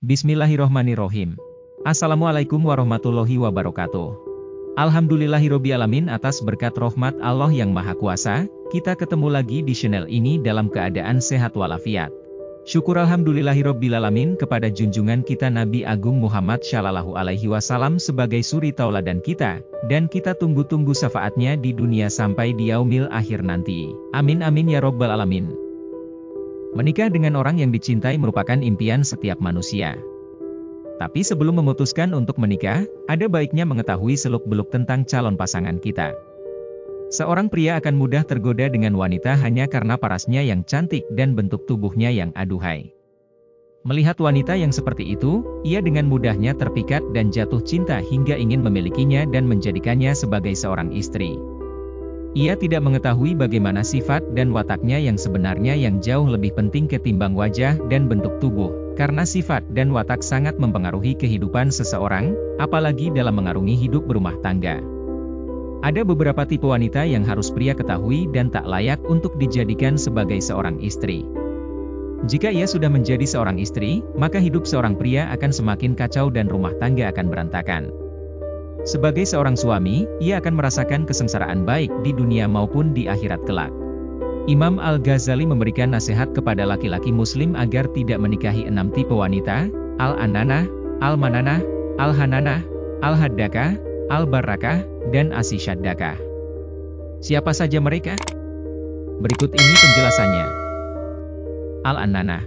Bismillahirrohmanirrohim. Assalamualaikum warahmatullahi wabarakatuh. Alhamdulillahirobbilalamin, atas berkat rahmat Allah yang Maha Kuasa, kita ketemu lagi di channel ini dalam keadaan sehat walafiat. Syukur alhamdulillahirobbilalamin kepada junjungan kita Nabi Agung Muhammad Shallallahu Alaihi Wasallam sebagai suri tauladan kita, dan kita tunggu-tunggu syafaatnya di dunia sampai di yaumil akhir nanti. Amin amin ya robbal alamin. Menikah dengan orang yang dicintai merupakan impian setiap manusia. Tapi sebelum memutuskan untuk menikah, ada baiknya mengetahui seluk-beluk tentang calon pasangan kita. Seorang pria akan mudah tergoda dengan wanita hanya karena parasnya yang cantik dan bentuk tubuhnya yang aduhai. Melihat wanita yang seperti itu, ia dengan mudahnya terpikat dan jatuh cinta hingga ingin memilikinya dan menjadikannya sebagai seorang istri. Ia tidak mengetahui bagaimana sifat dan wataknya yang sebenarnya yang jauh lebih penting ketimbang wajah dan bentuk tubuh, karena sifat dan watak sangat mempengaruhi kehidupan seseorang, apalagi dalam mengarungi hidup berumah tangga. Ada beberapa tipe wanita yang harus pria ketahui dan tak layak untuk dijadikan sebagai seorang istri. Jika ia sudah menjadi seorang istri, maka hidup seorang pria akan semakin kacau dan rumah tangga akan berantakan. Sebagai seorang suami, ia akan merasakan kesengsaraan baik di dunia maupun di akhirat kelak. Imam Al-Ghazali memberikan nasihat kepada laki-laki muslim agar tidak menikahi 6 tipe wanita: Al-Ananah, Al-Mananah, Al-Hananah, Al-Haddakah, Al-Barakah, dan As-Syaddakah. Siapa saja mereka? Berikut ini penjelasannya. Al-Ananah.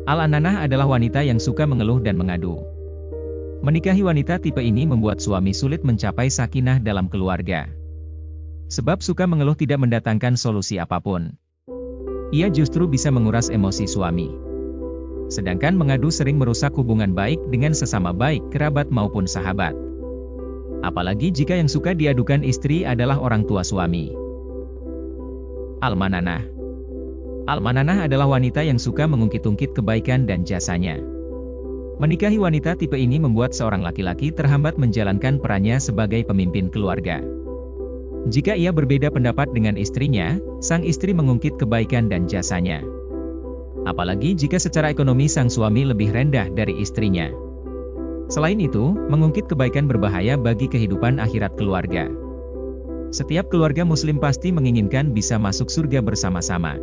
Al-Ananah adalah wanita yang suka mengeluh dan mengadu. Menikahi wanita tipe ini membuat suami sulit mencapai sakinah dalam keluarga. Sebab suka mengeluh tidak mendatangkan solusi apapun. Ia justru bisa menguras emosi suami. Sedangkan mengadu sering merusak hubungan baik dengan sesama baik kerabat maupun sahabat. Apalagi jika yang suka diadukan istri adalah orang tua suami. Al-Mananah. Al-Mananah adalah wanita yang suka mengungkit-ungkit kebaikan dan jasanya. Menikahi wanita tipe ini membuat seorang laki-laki terhambat menjalankan perannya sebagai pemimpin keluarga. Jika ia berbeda pendapat dengan istrinya, sang istri mengungkit kebaikan dan jasanya. Apalagi jika secara ekonomi sang suami lebih rendah dari istrinya. Selain itu, mengungkit kebaikan berbahaya bagi kehidupan akhirat keluarga. Setiap keluarga muslim pasti menginginkan bisa masuk surga bersama-sama.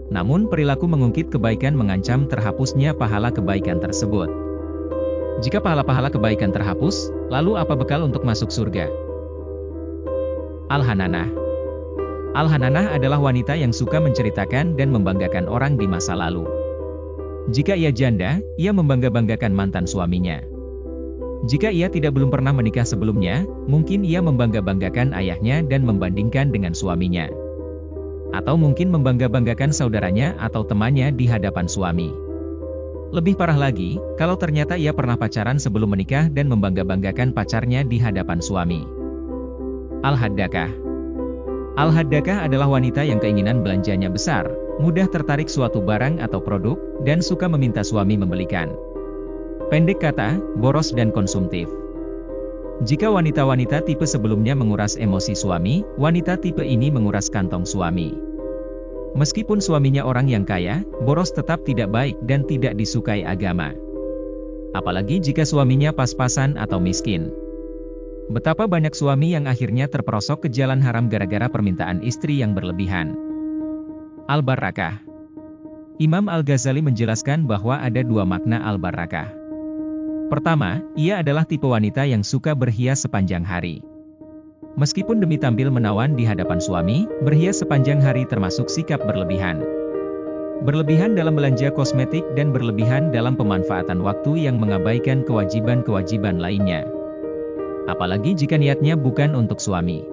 Namun perilaku mengungkit kebaikan mengancam terhapusnya pahala kebaikan tersebut. Jika pahala-pahala kebaikan terhapus, lalu apa bekal untuk masuk surga? Al-Hananah. Al-Hananah adalah wanita yang suka menceritakan dan membanggakan orang di masa lalu. Jika ia janda, ia membangga-banggakan mantan suaminya. Jika ia belum pernah menikah sebelumnya, mungkin ia membangga-banggakan ayahnya dan membandingkan dengan suaminya. Atau mungkin membangga-banggakan saudaranya atau temannya di hadapan suami. Lebih parah lagi, kalau ternyata ia pernah pacaran sebelum menikah dan membangga-banggakan pacarnya di hadapan suami. Al-Haddakah. Al-Haddakah adalah wanita yang keinginan belanjanya besar, mudah tertarik suatu barang atau produk, dan suka meminta suami membelikan. Pendek kata, boros dan konsumtif. Jika wanita-wanita tipe sebelumnya menguras emosi suami, wanita tipe ini menguras kantong suami. Meskipun suaminya orang yang kaya, boros tetap tidak baik dan tidak disukai agama. Apalagi jika suaminya pas-pasan atau miskin. Betapa banyak suami yang akhirnya terperosok ke jalan haram gara-gara permintaan istri yang berlebihan. Al-Barakah. Imam Al-Ghazali menjelaskan bahwa ada 2 makna Al-Barakah. Pertama, ia adalah tipe wanita yang suka berhias sepanjang hari. Meskipun demi tampil menawan di hadapan suami, berhias sepanjang hari termasuk sikap berlebihan. Berlebihan dalam belanja kosmetik dan berlebihan dalam pemanfaatan waktu yang mengabaikan kewajiban-kewajiban lainnya. Apalagi jika niatnya bukan untuk suami.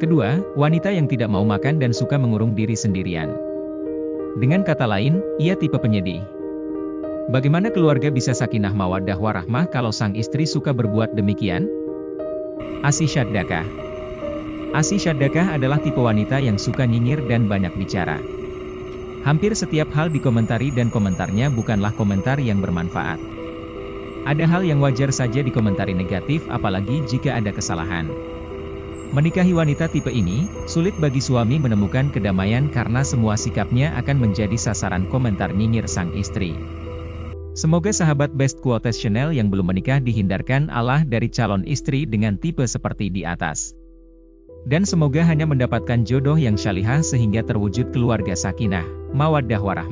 Kedua, wanita yang tidak mau makan dan suka mengurung diri sendirian. Dengan kata lain, ia tipe penyedih. Bagaimana keluarga bisa sakinah mawaddah warahmah kalau sang istri suka berbuat demikian? As-Syaddakah. As-Syaddakah adalah tipe wanita yang suka nyinyir dan banyak bicara. Hampir setiap hal dikomentari dan komentarnya bukanlah komentar yang bermanfaat. Ada hal yang wajar saja dikomentari negatif apalagi jika ada kesalahan. Menikahi wanita tipe ini, sulit bagi suami menemukan kedamaian karena semua sikapnya akan menjadi sasaran komentar nyinyir sang istri. Semoga sahabat Best Quotes Channel yang belum menikah dihindarkan Allah dari calon istri dengan tipe seperti di atas. Dan semoga hanya mendapatkan jodoh yang syalihah sehingga terwujud keluarga sakinah, mawaddah warahmah.